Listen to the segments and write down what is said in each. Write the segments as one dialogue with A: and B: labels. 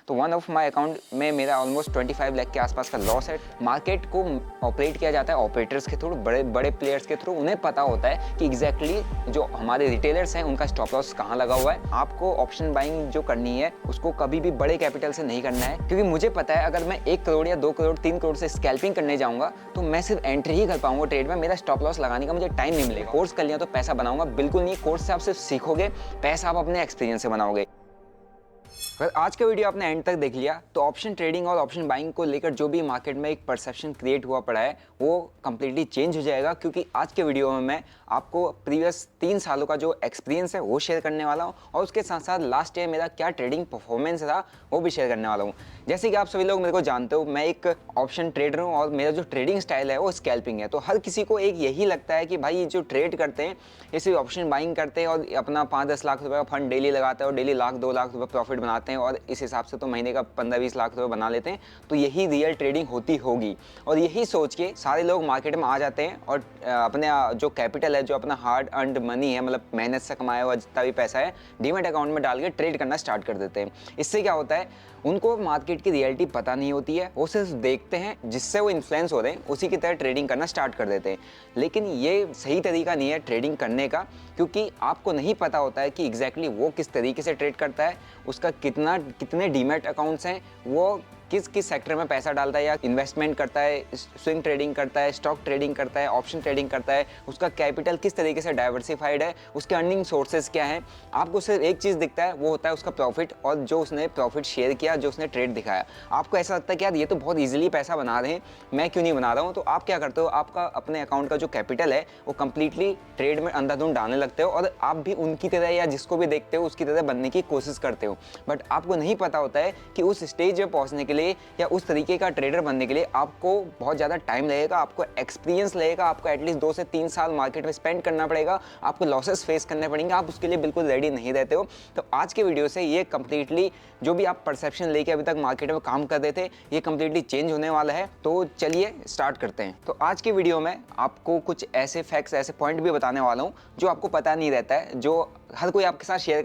A: तो one of my account में मेरा ऑलमोस्ट 25 लाख के आसपास का लॉस है। मार्केट को ऑपरेट किया जाता है ऑपरेटर्स के थ्रू, बड़े बड़े प्लेयर्स के थ्रू। उन्हें पता होता है कि एग्जैक्टली जो हमारे रिटेलर्स हैं उनका स्टॉप लॉस कहाँ लगा हुआ है। आपको ऑप्शन बाइंग जो करनी है उसको कभी भी बड़े कैपिटल से नहीं करना है, क्योंकि मुझे पता है अगर मैं 1 करोड़ या 2 करोड़ 3 करोड़ से स्कैल्पिंग करने जाऊंगा तो मैं सिर्फ एंट्री ही कर पाऊंगा ट्रेड में, मेरा स्टॉप लॉस लगाने का मुझे टाइम नहीं मिलेगा। कोर्स कर लिया तो पैसा बनाऊंगा, बिल्कुल नहीं। कोर्स से आप सिर्फ सीखोगे, पैसा आप अपने एक्सपीरियंस से बनाओगे। अगर आज का वीडियो आपने एंड तक देख लिया तो ऑप्शन ट्रेडिंग और ऑप्शन बाइंग को लेकर जो भी मार्केट में एक परसेप्शन क्रिएट हुआ पड़ा है वो कंप्लीटली चेंज हो जाएगा, क्योंकि आज के वीडियो में मैं आपको प्रीवियस 3 सालों का जो एक्सपीरियंस है वो शेयर करने वाला हूं, और उसके साथ साथ लास्ट ईयर मेरा क्या ट्रेडिंग परफॉर्मेंस था वो भी शेयर करने वाला हूँ। जैसे कि आप सभी लोग मेरे को जानते हो, मैं एक ऑप्शन ट्रेडर हूँ और मेरा जो ट्रेडिंग स्टाइल है वो स्कैल्पिंग है। तो हर किसी को एक यही लगता है कि भाई ये जो ट्रेड करते हैं ये सिर्फ ऑप्शन बाइंग करते हैं और अपना 5-10 लाख रुपए का फंड डेली लगाते हैं और डेली 1-2 लाख रुपए प्रॉफिट बनाते हैं, और इस हिसाब से तो महीने का 15-20 लाख रुपए बना लेते हैं। तो यही रियल ट्रेडिंग होती होगी, और यही सोच के सारे लोग मार्केट में आ जाते हैं और अपने जो कैपिटल है, जो अपना हार्ड अर्नड मनी है, मतलब मेहनत से कमाया हुआ जितना भी पैसा है, डीमैट अकाउंट में डाल के ट्रेड करना स्टार्ट कर देते हैं। इससे क्या होता है, उनको मार्केट की रियलिटी पता नहीं होती है, वो सिर्फ देखते हैं जिससे वो इन्फ्लुएंस हो रहे हैं उसी की तरह ट्रेडिंग करना स्टार्ट कर देते हैं। लेकिन ये सही तरीका नहीं है ट्रेडिंग करने का, क्योंकि आपको नहीं पता होता है कि एग्जैक्टली वो किस तरीके से ट्रेड करता है, उसका कितने डीमैट अकाउंट्स हैं, वो किस किस सेक्टर में पैसा डालता है, या इन्वेस्टमेंट करता है, स्विंग ट्रेडिंग करता है, स्टॉक ट्रेडिंग करता है, ऑप्शन ट्रेडिंग करता है, उसका कैपिटल किस तरीके से डाइवर्सिफाइड है, उसके अर्निंग सोर्सेज क्या हैं। आपको सिर्फ एक चीज़ दिखता है, वो होता है उसका प्रॉफिट, और जो उसने प्रॉफिट शेयर किया, जो उसने ट्रेड दिखाया। आपको ऐसा लगता है कि यार ये तो बहुत ईजिली पैसा बना रहे हैं, मैं क्यों नहीं बना रहा हूँ। तो आप क्या करते हो, आपका अपने अकाउंट का जो कैपिटल है वो कंप्लीटली ट्रेड में अंधाधुंध डालने लगते हो, और आप भी उनकी तरह या जिसको भी देखते हो उसकी तरह बनने की कोशिश करते हो। बट आपको नहीं पता होता है कि उस स्टेज पे पहुँचने के लिए या उस तरीके का ट्रेडर बनने के लिए आपको बहुत ज़्यादा टाइम लगेगा, आपको एक्सपीरियंस लगेगा, आपको एटलीस्ट 2 से 3 साल मार्केट में स्पेंड करना पड़ेगा, आपको लॉसेस फेस करने पड़ेंगे, आप उसके लिए बिल्कुल रेडी नहीं रहते हो। तो आज के वीडियो से ये कंप्लीटली जो भी आप परसेप्शन लेके अभी तक मार्केट में काम कर रहे थे ये कंप्लीटली चेंज होने वाला है। तो चलिए स्टार्ट करते हैं। तो आज की वीडियो में आपको कुछ ऐसे फैक्ट्स, ऐसे पॉइंट भी बताने वाला हूँ जो आपको पता नहीं रहता है, जो हर कोई आपके साथ शेयर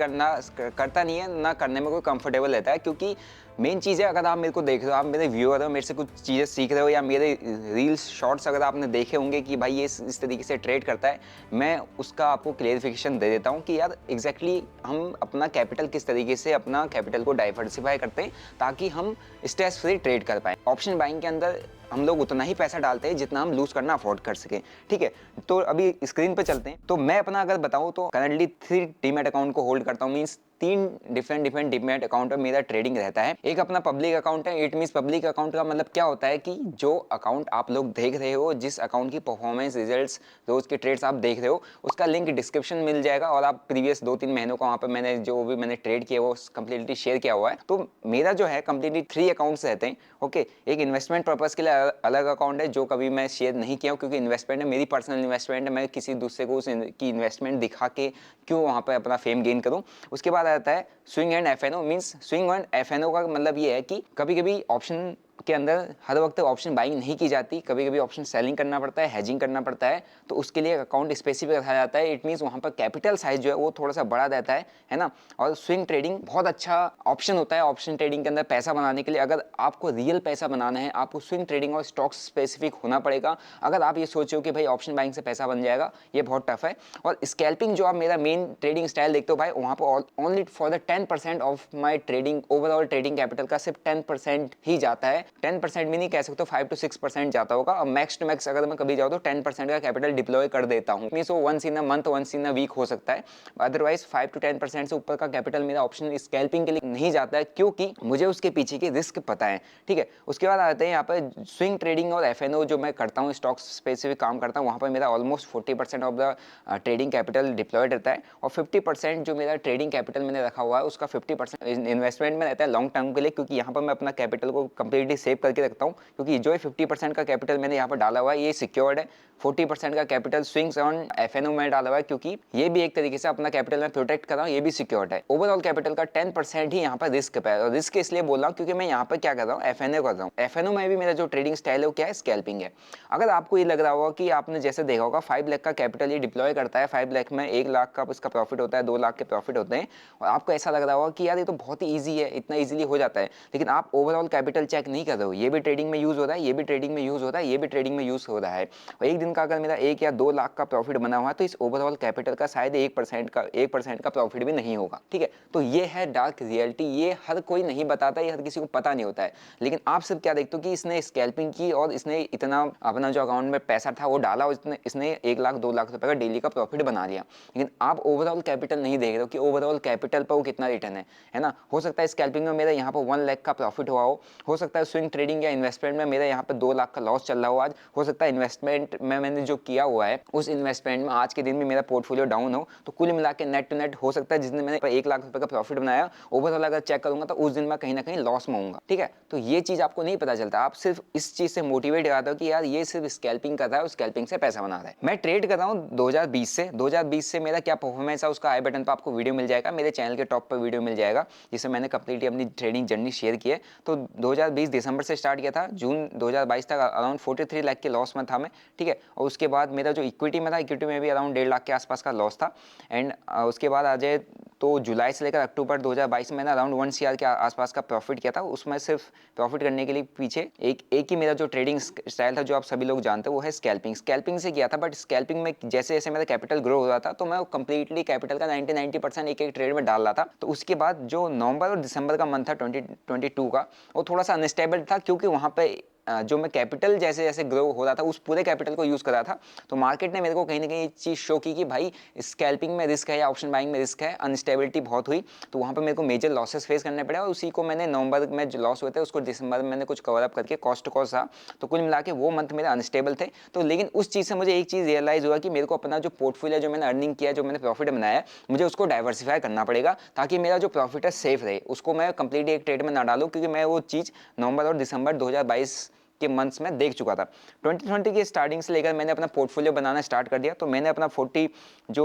A: करता नहीं है, ना करने में कोई कंफर्टेबल रहता है। क्योंकि मेन चीज़ है, अगर आप मेरे को देख रहे हो, आप मेरे व्यूअर हो, मेरे से कुछ चीज़ें सीख रहे हो, या मेरे रील्स शॉर्ट्स अगर आपने देखे होंगे कि भाई ये इस तरीके से ट्रेड करता है, मैं उसका आपको क्लेरिफिकेशन दे देता हूँ कि यार एग्जैक्टली हम अपना कैपिटल किस तरीके से अपना कैपिटल को डाइवर्सिफाई करते हैं ताकि हम स्ट्रेस फ्री ट्रेड कर पाएँ। ऑप्शन बाइंग के अंदर हम लोग उतना ही पैसा डालते हैं जितना हम लूज करना अफोर्ड कर सकें। ठीक है, तो अभी स्क्रीन पे चलते हैं। तो मैं अपना अगर बताऊं तो करंटली 3 डीमैट अकाउंट को होल्ड करता हूं, मींस 3 डिफरेंट डीमैट अकाउंट में मेरा ट्रेडिंग रहता है। एक अपना पब्लिक अकाउंट है। इट मींस पब्लिक अकाउंट का मतलब क्या होता है कि जो अकाउंट आप लोग देख रहे हो, जिस अकाउंट की परफॉर्मेंस, रिजल्ट्स, रोज के ट्रेड्स आप देख रहे हो, उसका लिंक डिस्क्रिप्शन मिल जाएगा, और आप प्रीवियस 2-3 महीनों का वहाँ पे मैंने जो भी मैंने ट्रेड किया वो कंप्लीटली शेयर किया हुआ है। तो मेरा जो है कंप्लीटली 3 अकाउंट्स रहते हैं। ओके, एक इन्वेस्टमेंट पर्पज के लिए अलग अकाउंट है जो कभी मैं शेयर नहीं किया हूँ, क्योंकि इन्वेस्टमेंट है, मेरी पर्सनल इन्वेस्टमेंट है, मैं किसी दूसरे को की इन्वेस्टमेंट दिखा के क्यों वहाँ पर अपना फेम गेन करूँ। उसके बाद आता है swing and F and O. Means swing and F and O का मतलब ये है कि कभी कभी ऑप्शन के अंदर हर वक्त ऑप्शन बाइंग नहीं की जाती, कभी कभी ऑप्शन सेलिंग करना पड़ता है, हेजिंग करना पड़ता है, तो उसके लिए अकाउंट स्पेसिफिक रखा जाता है। इट मींस वहाँ पर कैपिटल साइज जो है वो थोड़ा सा बड़ा रहता है ना। और स्विंग ट्रेडिंग बहुत अच्छा ऑप्शन होता है ऑप्शन ट्रेडिंग के अंदर पैसा बनाने के लिए। अगर आपको रियल पैसा बनाना है, आपको स्विंग ट्रेडिंग और स्टॉक स्पेसिफिक होना पड़ेगा। अगर आप ये सोचे हो कि भाई ऑप्शन बाइंग से पैसा बन जाएगा, ये बहुत टफ है। और स्कैल्पिंग जो आप मेरा मेन ट्रेडिंग स्टाइल देखते हो भाई, वहाँ पर only for the 10% of my trading, overall trading capital का सिर्फ 10% ही जाता है। 10% भी नहीं कह सकते, 5 to 6% जाता होगा। और मैक्स टू मैक्स अगर मैं कभी जाऊँ तो 10% का कैपिटल डिप्लॉय कर देता हूँ। मींस वो once in a month, once in a week हो सकता है। अदरवाइज 5 to 10% से ऊपर का कैपिटल मेरा ऑप्शन स्कैल्पिंग के लिए नहीं जाता है, क्योंकि मुझे उसके पीछे की रिस्क पता है। ठीक है, उसके बाद आते हैं यहाँ पर स्विंग ट्रेडिंग और एफएनओ जो मैं करता हूँ, स्टॉक स्पेसिफिक काम करता हूँ, वहाँ पर मेरा almost 40% of the trading capital deployed रहता है, और 50% जो मेरा ट्रेडिंग कैपिटल मैंने रखा हुआ है उसका 50% इन्वेस्टमेंट में रहता है लॉन्ग टर्म के लिए, क्योंकि यहाँ पर मैं अपना कैपिटल को कंप्लीटली सेव करके रखता हूँ, क्योंकि जो 50% का कैपिटल मैंने यहाँ पर डाला हुआ है ये सिक्योर्ड है। 40% का कैपिटल स्विंग्स ऑन एफएनओ में डाला हुआ है, क्योंकि ये भी एक तरीके से अपना कैपिटल मैं प्रोटेक्ट कर रहा हूँ, ये भी सिक्योर्ड है। ओवरऑल कैपिटल का 10% ही यहाँ पर रिस्क पे है, और रिस्क इसलिए बोल रहा हूँ क्योंकि मैं यहाँ पर क्या कर रहा हूँ, एफएनओ कर रहा हूँ। एफएनओ में भी मेरा जो ट्रेडिंग स्टाइल है वो क्या है, स्कैल्पिंग है। अगर आपको ये लग रहा होगा कि आपने जैसे देखा होगा 5 लाख का कैपिटल ये डिप्लॉय करता है, 5 लाख में 1 लाख का इसका प्रॉफिट होता है, 2 लाख के प्रॉफिट होते हैं, और आपको ऐसा लग रहा होगा कि यार ये तो बहुत ही ईजी है, इतना ईजिली हो जाता है, लेकिन आप ओवरऑल कैपिटल चेक नहीं कर रहे हो। ये भी ट्रेडिंग में यूज हो रहा है, ये भी ट्रेडिंग में यूज होता है, ये भी ट्रेडिंग में यूज हो रहा है, और एक दिन का अगर मेरा 1 या 2 लाख का प्रॉफिट बना हुआ है तो इस ओवरऑल कैपिटल का शायद 1% का प्रॉफिट भी नहीं होगा। ठीक है, तो ये है डार्क रियलिटी, ये हर कोई नहीं बताता, ये हर किसी को पता नहीं होता है। लेकिन आप सिर्फ क्या देखते हो कि इसने स्कैल्पिंग की और इसने इतना अपना जो अकाउंट में पैसा था वो डाला और इसने 1 लाख 2 लाख रुपए का डेली का प्रॉफिट बना लिया, लेकिन आप ओवरऑल कैपिटल नहीं देख रहे हो कि ओवरऑल कैपिटल पर वो कितना रिटर्न है ना। हो सकता है स्कैल्पिंग में मेरा यहाँ पर 1 लाख का प्रॉफिट हुआ हो सकता है स्विंग ट्रेडिंग या इन्वेस्टमेंट में मेरा यहाँ पर 2 लाख का लॉस चल रहा हो आज, हो सकता है इन्वेस्टमेंट में मैंने जो किया हुआ है उस इन्वेस्टमेंट में आज के दिन में मेरा पोर्टफोलियो डाउन हो, तो कुल मिला के नेट टू नेट हो सकता है जिस दिन मैंने 1 लाख रुपए का प्रॉफिट बनाया ओवरऑल अगर चेक करूंगा तो उस दिन मैं कहीं ना कहीं लॉस में होऊंगा। ठीक है, तो ये चीज आपको नहीं पता चलता, आप सिर्फ इस चीज से मोटिवेट हो जाते हो कि यार ये सिर्फ स्कैल्पिंग कर रहा है और स्कैल्पिंग से पैसा बना रहा है। मैं ट्रेड कर रहा हूँ 2020 से मेरा क्या परफॉर्मेंस है उसका आई बटन पर आपको वीडियो मिल जाएगा, मेरे चैनल के टॉप पर वीडियो मिल जाएगा जिससे मैंने कंप्लीटली अपनी ट्रेडिंग जर्नी शेयर की है। तो 2020 दिसंबर से स्टार्ट किया था, जून 2022 तक अराउंड 43 लाख के लॉस में था मैं। ठीक है, और उसके बाद मेरा जो इक्विटी में था, इक्विटी में भी अराउंड 1.5 लाख के आसपास का लॉस था। एंड उसके बाद आ जाए तो जुलाई से लेकर अक्टूबर 2022 में मैंने अराउंड 1 CR के आसपास का प्रॉफिट किया था। उसमें सिर्फ प्रॉफिट करने के लिए पीछे एक ही मेरा जो ट्रेडिंग स्टाइल था जो आप सभी लोग जानते हो वो है स्कैल्पिंग से किया था। बट स्कैल्पिंग में जैसे जैसे मेरा कैपिटल ग्रो हो रहा था तो मैं कंप्लीटली कैपिटल का 90% एक ट्रेड में डाल रहा था। तो उसके बाद जो नवंबर और दिसंबर का मंथ था 2022 का, वो थोड़ा सा अनस्टेबल था, क्योंकि वहाँ पे जो मैं कैपिटल जैसे जैसे ग्रो हो रहा था उस पूरे कैपिटल को यूज कर रहा था। तो मार्केट ने मेरे को कहीं ना कहीं चीज शो की कि भाई स्कैल्पिंग में रिस्क है या ऑप्शन बाइंग में रिस्क है, अनस्टेबिलिटी बहुत हुई, तो वहां पर मेरे को मेजर लॉसेस फेस करने पड़े। और उसी को मैंने नवंबर में जो लॉस हुए थे उसको दिसंबर में मैंने कुछ कवर अप करके कॉस्ट टू कॉस्ट था, तो कुल मिला के वो मंथ मेरे अनस्टेबल थे। तो लेकिन उस चीज से मुझे एक चीज रियलाइज हुआ कि मेरे को अपना जो पोर्टफोलियो जो मैंने अर्निंग किया, जो मैंने प्रॉफिट बनाया, मुझे उसको डाइवर्सिफाई करना पड़ेगा ताकि मेरा जो प्रॉफिट है सेफ रहे, उसको मैं कंप्लीट एक ट्रेड में ना डालूं, क्योंकि मैं वो चीज नवंबर और दिसंबर 2022 के मंथ्स में देख चुका था। 2020 की स्टार्टिंग से लेकर मैंने अपना पोर्टफोलियो बनाना स्टार्ट कर दिया। तो मैंने अपना 40 to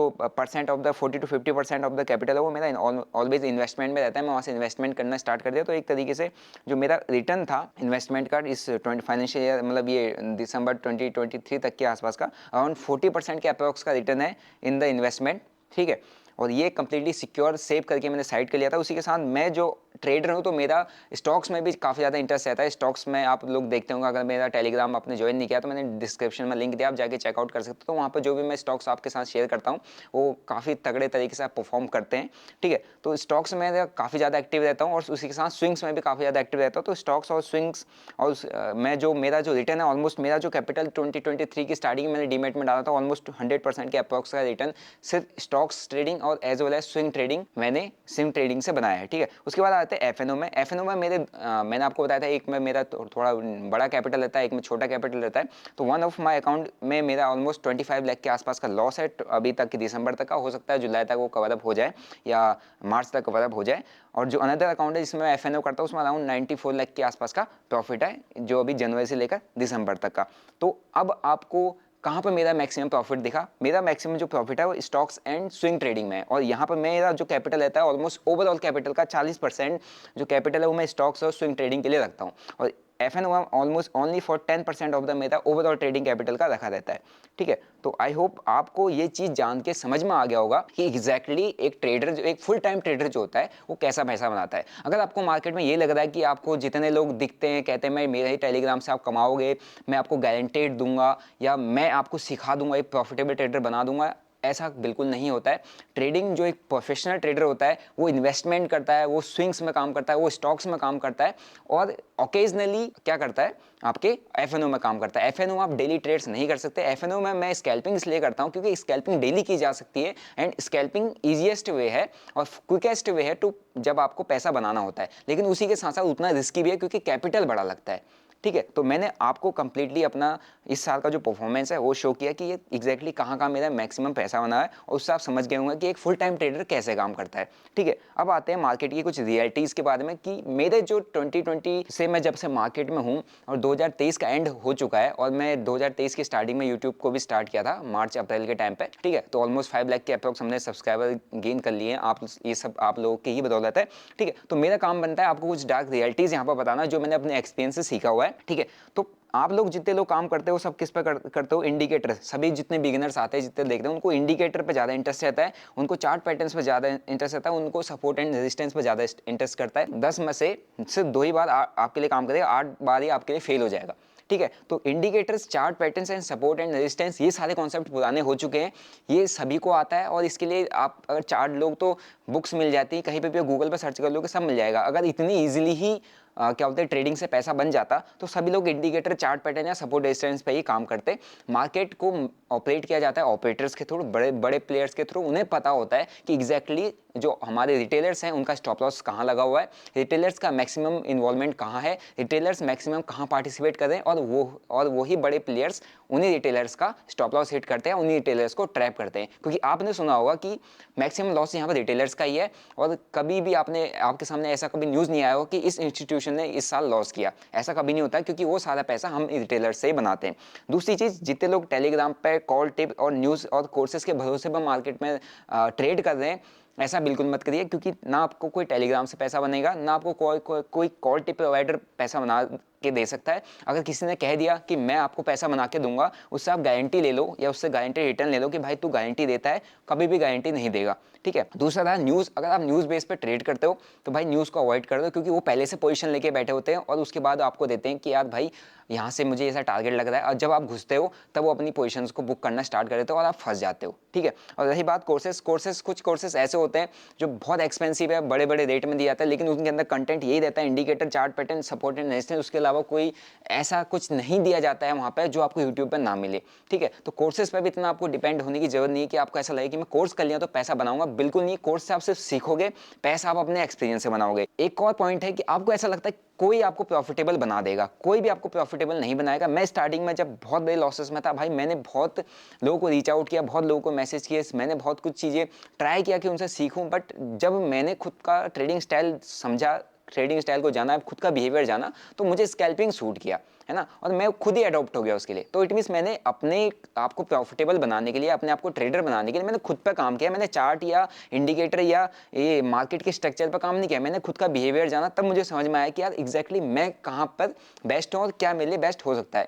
A: 50% ऑफ द कैपिटल है वो मेरा ऑलवेज इन्वेस्टमेंट में रहता है, मैं वहाँ से इन्वेस्टमेंट करना स्टार्ट कर दिया। तो एक तरीके से जो मेरा रिटर्न था इन्वेस्टमेंट का इस फाइनेंशियल ईयर, मतलब ये दिसंबर 2023 तक के आसपास का अराउंड 40% के अप्रॉक्स का रिटर्न है इन द इन्वेस्टमेंट। ठीक है, और ये कंप्लीटली सिक्योर सेव करके मैंने साइड कर लिया था। उसी के साथ मैं जो ट्रेडर हूँ तो मेरा स्टॉक्स में भी काफ़ी ज़्यादा इंटरेस्ट रहता है। स्टॉक्स में आप लोग देखते होंगे, अगर मेरा टेलीग्राम आपने ज्वाइन नहीं किया तो मैंने डिस्क्रिप्शन में लिंक दिया, आप जाके चेकआउट कर सकते हो। तो वहाँ पर जो भी मैं स्टॉक्स आपके साथ शेयर करता हूँ वो काफ़ी तगड़े तरीके से परफॉर्म करते हैं। ठीक है, तो स्टॉक्स में काफ़ी ज़्यादा एक्टिव रहता हूँ और उसी के साथ स्विंग्स में भी काफ़ी ज़्यादा एक्टिव रहता हूँ। तो स्टॉक्स और स्विंग्स और मैं जो मेरा जो रिटर्न है ऑलमोस्ट, मेरा जो कैपिटल 2023 की स्टार्टिंग में मैंने डीमेट में डाला था ऑलमोस्ट 100% के अप्रॉक्स का रिटर्न सिर्फ स्टॉक्स ट्रेडिंग और as well as swing trading मैंने स्विंग ट्रेडिंग से बनाया है। ठीक है, उसके बाद आते हैं एफएनओ में। एफएनओ में मैंने आपको बताया था एक में मेरा थोड़ा बड़ा कैपिटल रहता है, एक में छोटा कैपिटल रहता है। तो वन ऑफ माय अकाउंट में मेरा ऑलमोस्ट 25 लाख के आसपास का लॉस है अभी तक कि दिसंबर तक का, हो सकता है जुलाई तक वो कवर अप हो जाए या मार्च तक कवर अप हो जाए। और जो अनदर अकाउंट है जिसमें मैं एफएनओ करता हूँ उसमें अराउंड 94 लाख के आसपास का प्रॉफिट है, जो अभी जनवरी से लेकर दिसंबर तक का। तो अब आपको कहाँ पर मेरा मैक्सिमम प्रॉफिट दिखा, मेरा मैक्सिमम जो प्रॉफिट है वो स्टॉक्स एंड स्विंग ट्रेडिंग में है। और यहाँ पर मेरा जो कैपिटल रहता है ऑलमोस्ट ओवरऑल कैपिटल का 40% जो कैपिटल है वो मैं स्टॉक्स और स्विंग ट्रेडिंग के लिए रखता हूँ, और F and O almost only for 10% of the मेरा ओवरऑल ट्रेडिंग कैपिटल का रखा रहता है। ठीक है, तो आई होप आपको ये चीज़ जान के समझ में आ गया होगा कि एग्जैक्टली एक ट्रेडर जो एक फुल टाइम ट्रेडर जो होता है वो कैसा पैसा बनाता है। अगर आपको मार्केट में ये लग रहा है कि आपको जितने लोग दिखते हैं कहते हैं मैं मेरे ही टेलीग्राम से आप कमाओगे, मैं आपको गारंटेड दूंगा या मैं आपको सिखा दूंगा, एक प्रॉफिटेबल ट्रेडर बना दूंगा, ऐसा बिल्कुल नहीं होता है। ट्रेडिंग जो एक प्रोफेशनल ट्रेडर होता है वो इन्वेस्टमेंट करता है, वो स्विंग्स में काम करता है, वो स्टॉक्स में काम करता है और ओकेजनली क्या करता है आपके एफएनओ में काम करता है। एफएनओ आप डेली ट्रेड्स नहीं कर सकते। एफएनओ में मैं स्कैल्पिंग इसलिए करता हूँ क्योंकि स्कैल्पिंग डेली की जा सकती है एंड स्कैल्पिंग ईजिएस्ट वे है और क्विकेस्ट वे है टू जब आपको पैसा बनाना होता है, लेकिन उसी के साथ साथ उतना रिस्की भी है क्योंकि कैपिटल बड़ा लगता है। ठीक है, तो मैंने आपको कंप्लीटली अपना इस साल का जो परफॉर्मेंस है वो शो किया कि ये एग्जैक्टली कहाँ मेरा मैक्सिमम पैसा पैसा बनाया है और उससे आप समझ गए होंगे कि एक फुल टाइम ट्रेडर कैसे काम करता है। ठीक है, अब आते हैं मार्केट की कुछ रियलिटीज़ के बारे में कि मेरे जो 2020 से मैं जब से मार्केट में हूँ और 2023 का एंड हो चुका है और मैं 2023 की स्टार्टिंग में यूट्यूब को भी स्टार्ट किया था मार्च अप्रैल के टाइम पे। ठीक है, तो ऑलमोस्ट 5 लाख के अप्रॉक्स हमने सब्सक्राइबर गेन कर लिए हैं। आप ये सब आप लोगों की ही बदौलत है। ठीक है, तो मेरा काम बनता है आपको कुछ डार्क रियलिटीज़ यहाँ पर बताना जो मैंने अपने एक्सपीरियंस से सीखा हुआ है। ठीक है, तो आप लोग जितने लोग काम करते हो सब किस पे करते हो, इंडिकेटर। सभी जितने बिगिनर्स आते हैं जितने देखते हैं उनको इंडिकेटर पे ज़्यादा इंटरेस्ट रहता है, उनको चार्ट पैटर्न्स पे ज़्यादा इंटरेस्ट रहता है, उनको सपोर्ट एंड रेजिस्टेंस पे ज़्यादा इंटरेस्ट करता है। 10 में से सिर्फ 2 ही बार आपके लिए काम करेगा, 8 बार ही आपके लिए फेल हो जाएगा। ठीक है, तो indicators, chart patterns and support and resistance ये सारे कॉन्सेप्ट पुराने हो चुके हैं, ये सभी को आता है। और इसके लिए आप अगर चार्ट लोग तो बुक्स मिल जाती है, कहीं पे भी गूगल पर सर्च कर लोगे सब मिल जाएगा। अगर इतनी ईजिली ही क्या बोलते हैं ट्रेडिंग से पैसा बन जाता तो सभी लोग इंडिकेटर, चार्ट पैटर्न या सपोर्ट रेजिस्टेंस पे ही काम करते। मार्केट को ऑपरेट किया जाता है ऑपरेटर्स के थ्रू, बड़े बड़े प्लेयर्स के थ्रू। उन्हें पता होता है कि एग्जैक्टली जो हमारे रिटेलर्स हैं उनका स्टॉप लॉस कहाँ लगा हुआ है, रिटेलर्स का मैक्सिमम इन्वॉल्वमेंट कहाँ है, रिटेलर्स मैक्सिमम कहाँ पार्टिसिपेट कर रहे हैं, और वही बड़े प्लेयर्स उन्हीं रिटेलर्स का स्टॉप लॉस हिट करते हैं, उन्हीं रिटेलर्स को ट्रैप करते हैं। क्योंकि आपने सुना होगा कि मैक्सिमम लॉस यहाँ पर रिटेलर्स का ही है, और कभी भी आपके सामने ऐसा कभी न्यूज़ नहीं आया हो कि इस इंस्टीट्यूशन ने इस साल लॉस किया। ऐसा कभी नहीं होता, क्योंकि वो सारा पैसा हम रिटेलर्स से ही बनाते हैं। दूसरी चीज़, जितने लोग टेलीग्राम पे कॉल, टिप और न्यूज़ और कोर्सेज के भरोसे पर मार्केट में ट्रेड कर रहे हैं, ऐसा बिल्कुल मत करिए। क्योंकि ना आपको कोई टेलीग्राम से पैसा बनेगा, ना आपको कोई कॉल टिप प्रोवाइडर पैसा बना के दे सकता है। अगर किसी ने कह दिया कि मैं आपको पैसा बना के दूंगा, उससे आप गारंटी ले लो या उससे गारंटी रिटर्न ले लो कि भाई तू गारंटी देता है, कभी भी गारंटी नहीं देगा। ठीक है, दूसरा था न्यूज़। अगर आप न्यूज़ बेस पे ट्रेड करते हो तो भाई न्यूज़ को अवॉइड कर दो, क्योंकि वो पहले से पोजीशन लेके बैठे होते हैं और उसके बाद आपको देते हैं कि यार भाई यहाँ से मुझे ऐसा टारगेट लग रहा है, और जब आप घुसते हो तब वो अपनी पोजीशंस को बुक करना स्टार्ट कर देते हो और आप फंस जाते हो। ठीक है, और रही बात कोर्सेज, कुछ कोर्सेज ऐसे होते हैं जो बहुत एक्सपेंसिव है, बड़े बड़े रेट में दिया जाता है, लेकिन उनके अंदर कंटेंट यही रहता है indicator, chart pattern, support and resistance. उसके अलावा कोई ऐसा कुछ नहीं दिया जाता है वहाँ पे जो आपको यूट्यूब पर ना मिले। ठीक है, तो कोर्सेज पर भी इतना आपको डिपेंड होने की जरूरत नहीं है कि आपको ऐसा लगे कि मैं कोर्स कर लिया तो पैसा बनाऊंगा। बिल्कुल नहीं, कोर्स से आप सिर्फ सीखोगे, पैसा आप अपने एक्सपीरियंस से बनाओगे। एक और पॉइंट है कि आपको ऐसा लगता है कोई आपको प्रॉफिटेबल बना देगा, कोई भी आपको प्रॉफिटेबल नहीं बनाएगा। मैं स्टार्टिंग में जब बहुत बड़े लॉसेस में था भाई, मैंने बहुत लोगों को रीच आउट किया, बहुत लोगों को मैसेज किए, मैंने बहुत कुछ चीज़ें ट्राई किया कि उनसे सीखूं। बट जब मैंने खुद का ट्रेडिंग स्टाइल समझा, ट्रेडिंग स्टाइल को जाना, खुद का बिहेवियर जाना, तो मुझे स्कैल्पिंग सूट किया, है ना, और मैं खुद ही अडॉप्ट हो गया उसके लिए। तो इट मीन्स मैंने अपने आप को प्रॉफिटेबल बनाने के लिए, अपने आप को ट्रेडर बनाने के लिए मैंने खुद पर काम किया। मैंने चार्ट या इंडिकेटर या ये मार्केट के स्ट्रक्चर पर काम नहीं किया, मैंने खुद का बिहेवियर जाना। तब मुझे समझ में आया कि यार एग्जैक्टली मैं कहाँ पर बेस्ट हूँ और क्या मेरे लिए बेस्ट हो सकता है।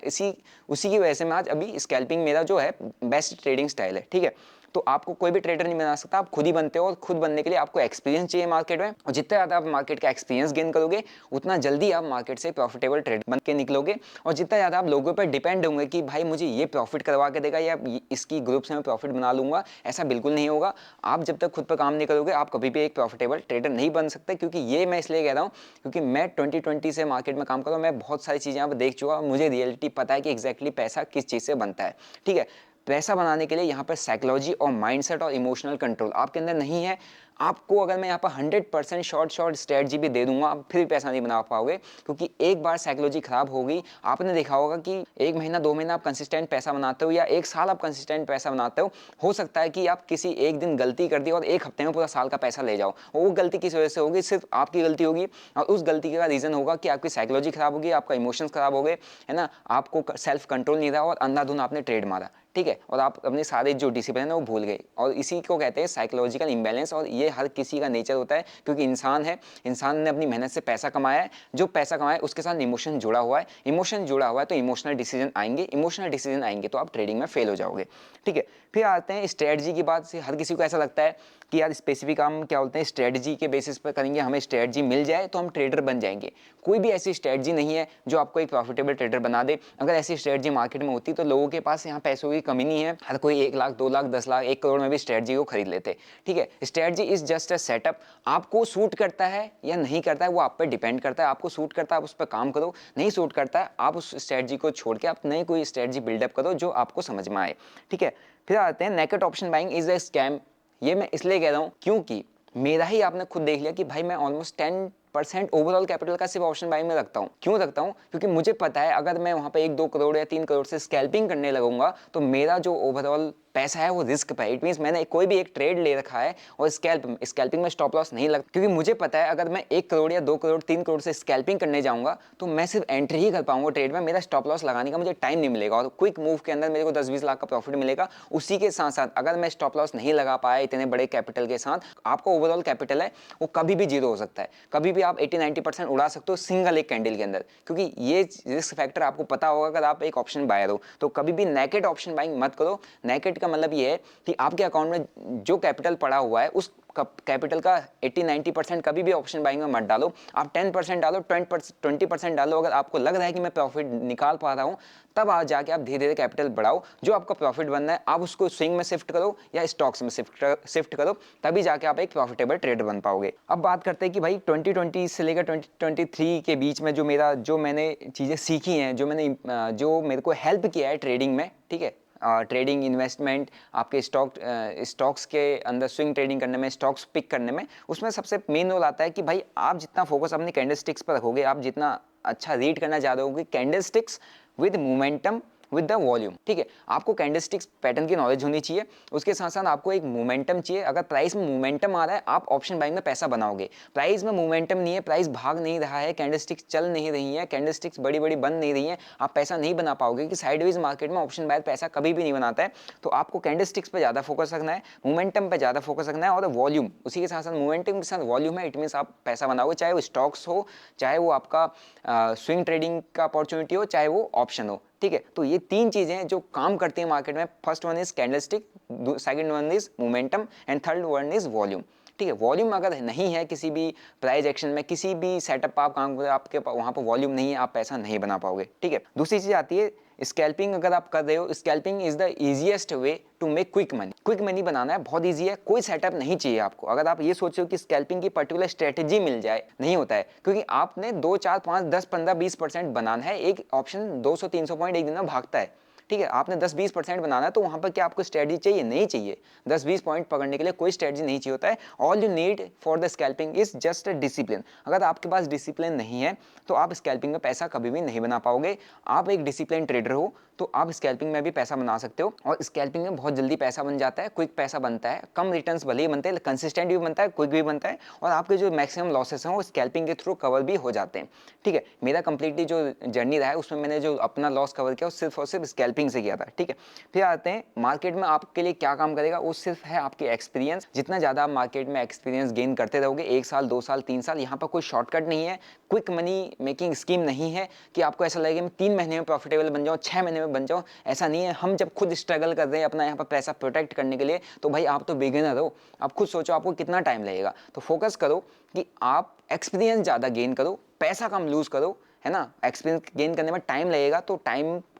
A: उसी की वजह से मैं आज अभी स्कैल्पिंग मेरा जो है बेस्ट ट्रेडिंग स्टाइल है। ठीक है, तो आपको कोई भी ट्रेडर नहीं बना सकता, आप खुद ही बनते हो, और खुद बनने के लिए आपको एक्सपीरियंस चाहिए मार्केट में। और जितना ज़्यादा आप मार्केट का एक्सपीरियंस गेन करोगे उतना जल्दी आप मार्केट से प्रॉफिटेबल ट्रेडर बन के निकलोगे। और जितना ज़्यादा आप लोगों पर डिपेंड होंगे कि भाई मुझे ये प्रॉफिट करवा के देगा या इसकी ग्रुप से मैं प्रॉफिट बना लूंगा, ऐसा बिल्कुल नहीं होगा। आप जब तक खुद पर काम नहीं करोगे आप कभी भी एक प्रॉफिटेबल ट्रेडर नहीं बन सकते। क्योंकि ये मैं इसलिए कह रहा हूँ क्योंकि मैं 2020 से मार्केट में काम कर रहा हूँ, मैं बहुत सारी चीज़ें यहाँ पर देख चुका हूँ, मुझे रियलिटी पता है कि एग्जैक्टली पैसा किस चीज़ से बनता है। ठीक है, पैसा बनाने के लिए यहाँ पर साइकोलॉजी और माइंडसेट और इमोशनल कंट्रोल आपके अंदर नहीं है। आपको अगर मैं यहाँ पर 100% शॉर्ट स्ट्रेटजी भी दे दूंगा, आप फिर भी पैसा नहीं बना पाओगे। क्योंकि एक बार साइकोलॉजी खराब होगी, आपने देखा होगा कि 1 महीना 2 महीना आप कंसिस्टेंट पैसा बनाते हो या 1 साल आप कंसिस्टेंट पैसा बनाते हो सकता है कि आप किसी एक दिन गलती कर दी और 1 हफ्ते में पूरा साल का पैसा ले जाओ। और वो गलती किस वजह से होगी, सिर्फ आपकी गलती होगी, और उस गलती का रीजन होगा कि आपकी साइकोलॉजी खराब होगी, आपका इमोशंस खराब हो गए, है ना, आपको सेल्फ कंट्रोल नहीं रहा और अंधाधुन आपने ट्रेड मारा। ठीक है, और आप अपने सारे जो डिसिप्लिन है वो भूल गए, और इसी को कहते हैं साइकोलॉजिकल इंबैलेंस। और ये हर किसी का नेचर होता है, क्योंकि इंसान है, इंसान ने अपनी मेहनत से पैसा कमाया है, जो पैसा कमाया उसके साथ इमोशन जुड़ा हुआ है, इमोशन जुड़ा हुआ है तो इमोशनल डिसीजन आएंगे तो आप ट्रेडिंग में फेल हो जाओगे। ठीक है, फिर आते हैं स्ट्रेटजी की बात से। हर किसी को ऐसा लगता है कि यार स्पेसिफिक हम क्या बोलते हैं स्ट्रेटजी के बेसिस पर करेंगे, हमें स्ट्रेटजी मिल जाए तो हम ट्रेडर बन जाएंगे। कोई भी ऐसी स्ट्रेटजी नहीं है जो आपको एक प्रॉफिटेबल ट्रेडर बना दे। अगर ऐसी स्ट्रेटजी मार्केट में होती तो लोगों के पास यहाँ पैसों की कमी नहीं है, हर कोई 1 लाख 2 लाख 10 लाख 1 करोड़ में भी स्ट्रेटजी को खरीद लेते। ठीक है, strategy is just a setup. आपको सूट करता है या नहीं करता है वो आप पर डिपेंड करता है। आपको सूट करता है आप उस पर काम करो, नहीं सूट करता है आप उस स्ट्रेटजी को छोड़ के आप नई कोई स्ट्रेटजी बिल्डअप करो जो आपको समझ में आए। ठीक है, फिर आते हैं naked option buying is a scam. ये मैं इसलिए कह रहा हूँ क्योंकि मेरा ही आपने खुद देख लिया कि भाई मैं ऑलमोस्ट 10% ओवरऑल कैपिटल का सिर्फ ऑप्शन बाइंग में रखता हूँ। क्यों रखता हूँ? क्योंकि मुझे पता है अगर मैं वहाँ पे 1-2 करोड़ या 3 करोड़ से स्कैल्पिंग करने लगूंगा तो मेरा जो ओवरऑल पैसा है वो रिस्क पे है। इट मीन्स मैंने कोई भी एक ट्रेड ले रखा है और स्कैल्पिंग में स्टॉप लॉस नहीं लगता, क्योंकि मुझे पता है अगर मैं 1 करोड़ या 2 करोड़ 3 करोड़ से स्कैल्पिंग करने जाऊंगा तो मैं सिर्फ एंट्री ही कर पाऊंगा ट्रेड में, मेरा स्टॉप लॉस लगाने का मुझे टाइम नहीं मिलेगा और क्विक मूव के अंदर मेरे को 10-20 लाख का प्रॉफिट मिलेगा। उसी के साथ साथ अगर मैं स्टॉप लॉस नहीं लगा पाया इतने बड़े कैपिटल के साथ, आपका ओवरऑल कैपिटल है वो कभी भी जीरो हो सकता है, कभी भी आप 80-90% उड़ा सकते हो सिंगल एक कैंडल के अंदर, क्योंकि ये रिस्क फैक्टर आपको पता होगा अगर आप एक ऑप्शन बायर हो। तो कभी भी नेकेड ऑप्शन बाइंग मत करो। नेकेड का मतलब ये है कि आपके अकाउंट में जो कैपिटल पड़ा हुआ है उस कैपिटल का 80-90% कभी भी ऑप्शन बाइंग में मत डालो। आप 10% डालो, 20% डालो। अगर आपको लग रहा है कि मैं प्रॉफिट निकाल पा रहा हूं, तब आज जाके आप धीरे धीरे कैपिटल बढ़ाओ। जो आपका प्रॉफिट बनना है आप उसको स्विंग में शिफ्ट करो या स्टॉक्स में शिफ्ट करो, तभी जाके आप एक प्रॉफिटेबल ट्रेडर बन पाओगे। अब बात करते हैं कि भाई 2020 से लेकर 2023 के बीच में जो मैंने चीज़ें सीखी हैं, जो मेरे को हेल्प किया है ट्रेडिंग में, ठीक है, ट्रेडिंग, इन्वेस्टमेंट, आपके स्टॉक्स के अंदर स्विंग ट्रेडिंग करने में, स्टॉक्स पिक करने में, उसमें सबसे मेन रोल आता है कि भाई आप जितना फोकस अपनी कैंडलस्टिक्स पर रखोगे, आप जितना अच्छा रीड करना चाहते होगे candlesticks with momentum with the volume, ठीक है। आपको कैंडलस्टिक्स पैटर्न की नॉलेज होनी चाहिए, उसके साथ साथ आपको एक मोमेंटम चाहिए। अगर प्राइस में मोमेंटम आ रहा है आप ऑप्शन बाइंग में पैसा बनाओगे। प्राइस में मोमेंटम नहीं है, प्राइस भाग नहीं रहा है, कैंडलस्टिक्स चल नहीं रही है, कैंडलस्टिक्स बड़ी बड़ी बन नहीं रही है, आप पैसा नहीं बना पाओगे, कि साइडवेज मार्केट में ऑप्शन बायर पैसा कभी भी नहीं बनाता है। तो आपको कैंडलस्टिक्स पर ज़्यादा फोकस रखना है, मोमेंटम पर ज़्यादा फोकस रखना है और वॉल्यूम उसी के साथ साथ, मोमेंटम के साथ वॉल्यूम है, इट मीन्स आप पैसा बनाओगे, चाहे वो स्टॉक्स हो, चाहे वो आपका स्विंग ट्रेडिंग का अपॉर्चुनिटी हो, चाहे वो ऑप्शन हो, ठीक है। तो ये 3 चीजें जो काम करती हैं मार्केट में, first one is candlestick, second one is momentum and third one is volume, ठीक है। वॉल्यूम अगर नहीं है किसी भी प्राइस एक्शन में, किसी भी सेटअप आप काम करें, आपके वहां पर वॉल्यूम नहीं है, आप पैसा नहीं बना पाओगे, ठीक है। दूसरी चीज आती है स्कैल्पिंग। अगर आप कर रहे हो, scalping is the easiest way to make quick money. Quick money बनाना है, बहुत ईजी है, कोई सेटअप नहीं चाहिए आपको। अगर आप ये सोचो कि स्कैल्पिंग की पर्टिकुलर स्ट्रेटेजी मिल जाए, नहीं होता है, क्योंकि आपने 2, 4, 5, 10, 15, 20% बनाना है। एक ऑप्शन 200-300 पॉइंट एक दिन में भागता है, ठीक है। आपने 10-20% बनाना है, तो वहां पर क्या आपको स्ट्रेटजी चाहिए? नहीं चाहिए। 10-20 पॉइंट पकड़ने के लिए कोई स्ट्रेटजी नहीं चाहिए होता है। All you need for the scalping is just a discipline. अगर आपके पास डिसिप्लिन नहीं है तो आप स्कैल्पिंग में पैसा कभी भी नहीं बना पाओगे। आप एक डिसिप्लिन ट्रेडर हो तो आप स्कैल्पिंग में भी पैसा बना सकते हो, और स्कैल्पिंग में बहुत जल्दी पैसा बन जाता है, क्विक पैसा बनता है, कम रिटर्न्स भले ही बनते हैं, कंसिस्टेंट भी बनता है, क्विक भी बनता है, और आपके जो मैक्सिमम लॉसेस हैं वो स्कैल्पिंग के थ्रू कवर भी हो जाते हैं, ठीक है। मेरा कंप्लीटली जो जर्नी रहा है उसमें मैंने जो अपना लॉस कवर किया वो सिर्फ और सिर्फ स्कैल्पिंग से किया था, ठीक है। फिर आते हैं मार्केट में आपके लिए क्या काम करेगा, वो सिर्फ है आपके एक्सपीरियंस। जितना ज़्यादा आप मार्केट में एक्सपीरियंस गेन करते रहोगे, 1 साल 2 साल 3 साल, यहाँ पर कोई शॉर्टकट नहीं है, क्विक मनी मेकिंग स्कीम नहीं है कि आपको ऐसा लगेगा मैं 3 महीने में प्रॉफिटेबल बन जाऊँ, 6 महीने में बन जाऊँ, ऐसा नहीं है। हम जब खुद स्ट्रगल कर रहे हैं अपना यहाँ पर पैसा प्रोटेक्ट करने के लिए, तो भाई आप तो बिगिनर हो, आप खुद सोचो आपको कितना टाइम लगेगा। तो फोकस करो कि आप एक्सपीरियंस ज़्यादा गेन करो, पैसा कम लूज करो, है ना। एक्सपीरियंस गेन करने में टाइम लगेगा, तो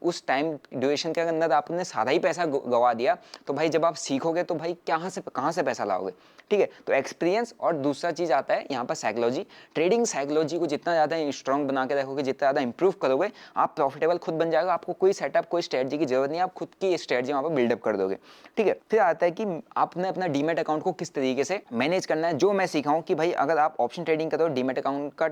A: उस टाइम ड्यूरेशन के अंदर आपने सारा ही पैसा गवा दिया, तो भाई जब आप सीखोगे तो भाई कहाँ से पैसा लाओगे, ठीक है। तो एक्सपीरियंस, और दूसरा चीज़ आता है यहाँ पर साइकोलॉजी। ट्रेडिंग साइकोलॉजी को जितना ज़्यादा स्ट्रॉन्ग बना के रखोगे, जितना ज़्यादा इंप्रूव करोगे, आप प्रॉफिटेबल खुद बन जाएगा। आपको कोई सेटअप, कोई स्ट्रेटजी की जरूरत नहीं है, आप खुद की स्ट्रेटजी वहाँ पर बिल्डअप कर दोगे, ठीक है। फिर आता है कि आपने अपना डीमेट अकाउंट को किस तरीके से मैनेज करना है। जो मैं सीखा हूँ कि भाई अगर आप ऑप्शन ट्रेडिंग करो, डीमेट अकाउंट का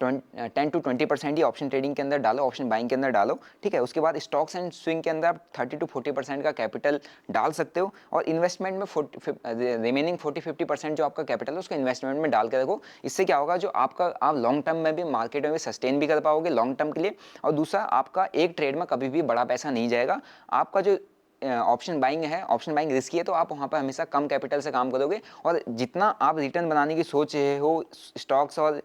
A: 10 to 20% ही ऑप्शन ट्रेडिंग के अंदर डालो, ऑप्शन बाइंग के अंदर डालो, ठीक है। उसके बाद स्टॉक्स एंड स्विंग के अंदर आप 30 to 40% का कैपिटल डाल सकते हो, और इन्वेस्टमेंट में रिमेनिंग 40-50% जो आपका कैपिटल है उसको इन्वेस्टमेंट में डाल के रखो। इससे क्या होगा, जो आप लॉन्ग टर्म में भी मार्केट में भी सस्टेन भी कर पाओगे लॉन्ग टर्म के लिए, और दूसरा आपका एक ट्रेड में कभी भी बड़ा पैसा नहीं जाएगा। आपका जो ऑप्शन बाइंग है, ऑप्शन बाइंग रिस्की है, तो आप वहाँ पर हमेशा कम कैपिटल से काम करोगे, और जितना आप रिटर्न बनाने की सोच रहे हो स्टॉक्स और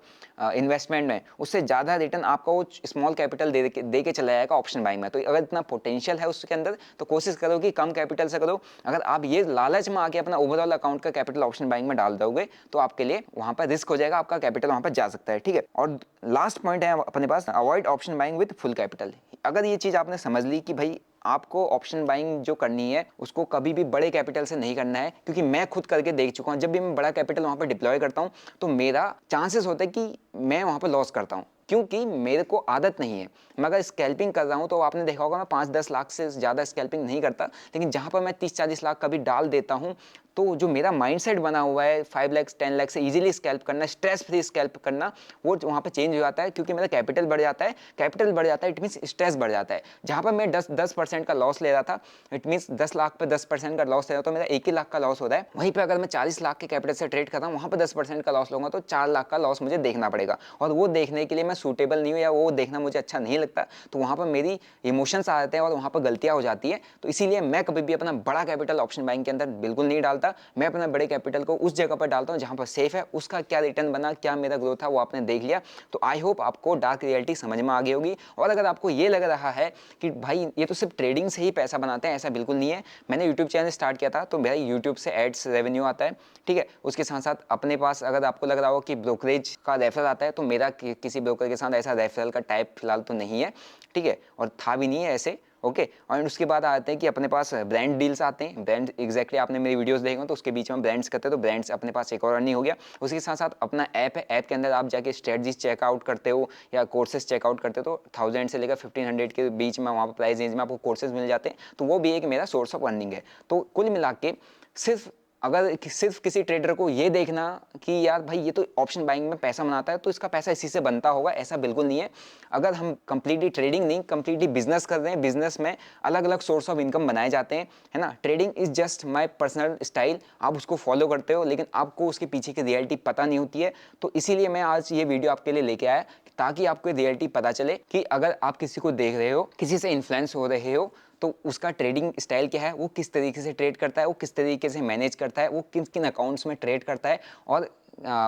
A: इन्वेस्टमेंट में, उससे ज़्यादा रिटर्न आपका वो स्मॉल कैपिटल दे के चला जाएगा ऑप्शन बाइंग में। तो अगर इतना पोटेंशियल है उसके अंदर, तो कोशिश करो कि कम कैपिटल से करो। अगर आप ये लालच में आके अपना ओवरऑल अकाउंट का कैपिटल ऑप्शन बाइंग में डाल दोगे, तो आपके लिए वहाँ पर रिस्क हो जाएगा, आपका कैपिटल वहाँ पर जा सकता है, ठीक है। और लास्ट पॉइंट है अपने पास, avoid option buying with full capital. अगर ये चीज़ आपने समझ ली कि भाई आपको ऑप्शन बाइंग जो करनी है उसको कभी भी बड़े कैपिटल से नहीं करना है, क्योंकि मैं खुद करके देख चुका हूँ, जब भी मैं बड़ा कैपिटल वहाँ पर डिप्लॉय करता हूँ तो मेरा चांसेस होता है कि मैं वहाँ पर लॉस करता हूँ, क्योंकि मेरे को आदत नहीं है। मैं अगर स्कैल्पिंग कर रहा हूँ तो आपने देखा होगा मैं 5-10 लाख से ज़्यादा स्कैल्पिंग नहीं करता, लेकिन जहाँ पर मैं 30-40 लाख कभी डाल देता हूँ तो जो मेरा माइंडसेट बना हुआ है 5 लाख 10 लाख से इजीली स्कैल्प करना, स्ट्रेस फ्री स्कैल्प करना, वो वहाँ पे चेंज हो जाता है क्योंकि मेरा कैपिटल बढ़ जाता है। कैपिटल बढ़ जाता है इट मीन्स स्ट्रेस बढ़ जाता है। जहाँ पर मैं 10% का लॉस ले रहा था, इट मीन्स 10 लाख पे 10% का लॉस ले रहा था तो मेरा 1 ही लाख का लॉस हो रहा है। वहीं पर अगर मैं 40 लाख के कैपिटल से ट्रेड कर रहा हूँ, वहाँ पर 10% का लॉस लूंगा तो 4 लाख का लॉस मुझे देखना पड़ेगा, और वो देखने के लिए मैं सूटेबल नहीं हूँ या वो देखना मुझे अच्छा नहीं लगता। तो वहाँ पर मेरी इमोशंस आ जाते हैं और वहाँ पर गलतियाँ हो जाती है। तो इसीलिए मैं कभी भी अपना बड़ा कैपिटल ऑप्शन बाइंग के अंदर बिल्कुल नहीं डालता। मैं अपना बड़े कैपिटल को उस जगह पर डालता हूँ जहाँ पर सेफ है। उसका क्या रिटर्न बना, क्या मेरा ग्रोथ था, वो आपने देख लिया। तो आई होप आपको डार्क रियलिटी समझ में आ गई होगी। और अगर आपको ये लग रहा है कि भाई ये तो सिर्फ ट्रेडिंग से ही पैसा बनाते हैं, ऐसा बिल्कुल नहीं है। मैंने यूट्यूब चैनल स्टार्ट किया था तो मेरा यूट्यूब से एड्स रेवेन्यू आता है, ठीक है। उसके साथ साथ अपने पास अगर आपको लग रहा हो कि ब्रोकरेज का रेफरल आता है, तो मेरा किसी ब्रोकर के साथ ऐसा रेफरल का टाइप फिलहाल तो नहीं है, ठीक है, और था भी नहीं है ऐसे, ओके। और उसके बाद आते हैं कि अपने पास ब्रांड डील्स आते हैं। ब्रांड एग्जैक्टली आपने मेरी वीडियोस देखे तो उसके बीच में ब्रांड्स करते हैं, तो ब्रांड्स अपने पास एक और अर्निंग हो गया। उसके साथ साथ अपना ऐप है, ऐप के अंदर आप जाके स्ट्रेटजीज चेकआउट करते हो या कोर्सेज चेकआउट करते हो, तो 1000 से लेकर 1500 के बीच में वहाँ पर प्राइस रेंज में आपको कोर्सेज मिल जाते हैं। तो वो भी एक मेरा सोर्स ऑफ अर्निंग है। तो कुल मिला के सिर्फ अगर सिर्फ किसी ट्रेडर को ये देखना कि यार भाई ये तो ऑप्शन बाइंग में पैसा बनाता है तो इसका पैसा इसी से बनता होगा, ऐसा बिल्कुल नहीं है। अगर हम कंप्लीटली ट्रेडिंग नहीं, कंप्लीटली बिजनेस कर रहे हैं, बिजनेस में अलग अलग सोर्स ऑफ इनकम बनाए जाते हैं, है ना। Trading is just my personal style, आप उसको फॉलो करते हो लेकिन आपको उसके पीछे की रियलिटी पता नहीं होती है। तो इसीलिए मैं आज ये वीडियो आपके लिए लेके आया ताकि आपको रियलिटी पता चले कि अगर आप किसी को देख रहे हो, किसी से इन्फ्लुएंस हो रहे हो, तो उसका ट्रेडिंग स्टाइल क्या है, वो किस तरीके से ट्रेड करता है, वो किस तरीके से मैनेज करता है, वो किन किन अकाउंट्स में ट्रेड करता है, और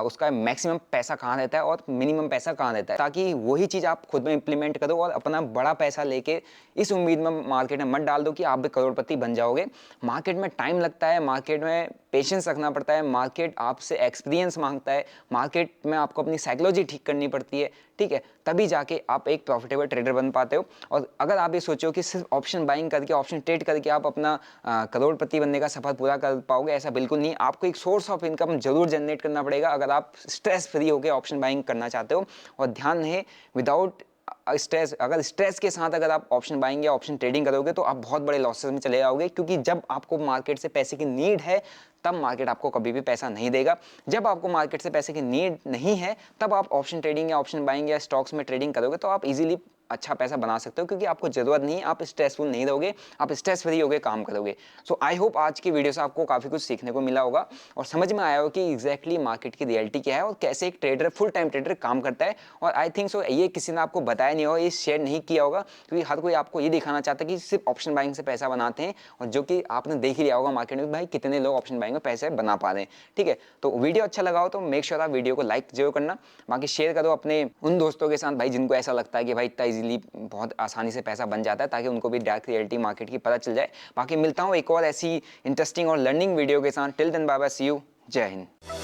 A: उसका मैक्सिमम पैसा कहाँ रहता है और मिनिमम पैसा कहाँ रहता है, ताकि वही चीज़ आप खुद में इंप्लीमेंट करो और अपना बड़ा पैसा लेके इस उम्मीद में मार्केट में मत डाल दो कि आप भी करोड़पति बन जाओगे। मार्केट में टाइम लगता है, मार्केट में पेशेंस रखना पड़ता है, मार्केट आपसे एक्सपीरियंस मांगता है, मार्केट में आपको अपनी साइकोलॉजी ठीक करनी पड़ती है, ठीक है, तभी जाके आप एक प्रॉफिटेबल ट्रेडर बन पाते हो। और अगर आप ये सोचो कि सिर्फ ऑप्शन बाइंग करके, ऑप्शन ट्रेड करके आप अपना करोड़पति बनने का सफर पूरा कर पाओगे, ऐसा बिल्कुल नहीं। आपको एक सोर्स ऑफ इनकम जरूर जनरेट करना पड़ेगा अगर आप स्ट्रेस फ्री होकर ऑप्शन बाइंग करना चाहते हो। और ध्यान रहे, विदाउट स्ट्रेस, अगर स्ट्रेस के साथ अगर आप ऑप्शन बाइंग या ऑप्शन ट्रेडिंग करोगे तो आप बहुत बड़े लॉसेस में चले जाओगे, क्योंकि जब आपको मार्केट से पैसे की नीड है तब मार्केट आपको कभी भी पैसा नहीं देगा। जब आपको मार्केट से पैसे की नीड नहीं है तब आप ऑप्शन ट्रेडिंग या ऑप्शन बाइंग या स्टॉक्स में ट्रेडिंग करोगे तो आप इजीली अच्छा पैसा बना सकते हो, क्योंकि आपको जरूरत नहीं है, आप स्ट्रेसफुल नहीं रहोगे, आप स्ट्रेस फ्री होकर काम करोगे। सो आई होप आज की वीडियो से आपको काफ़ी कुछ सीखने को मिला होगा और समझ में आया हो कि एग्जैक्टली मार्केट की रियलिटी क्या है और कैसे एक ट्रेडर, फुल टाइम ट्रेडर काम करता है। और आई थिंक सो ये किसी ने आपको बताया नहीं होगा, ये शेयर नहीं किया होगा, क्योंकि हर कोई आपको ये दिखाना चाहता है कि सिर्फ ऑप्शन बाइंग से पैसा बनाते हैं, और जो कि आपने देख ही लिया होगा मार्केट में भाई कितने लोग ऑप्शन बाइंग में पैसे बना पा रहे हैं, ठीक है। तो वीडियो अच्छा लगा हो तो मेक श्योर आप वीडियो को लाइक जरूर करना, बाकी शेयर करो अपने उन दोस्तों के साथ भाई जिनको ऐसा लगता है कि भाई इतना इजीली बहुत आसानी से पैसा बन जाता है, ताकि उनको भी डार्क रियलिटी मार्केट की पता चल जाए। बाकी मिलता हूँ एक और ऐसी इंटरेस्टिंग और लर्निंग वीडियो के साथ। Till then bye bye, see you, जय हिंद।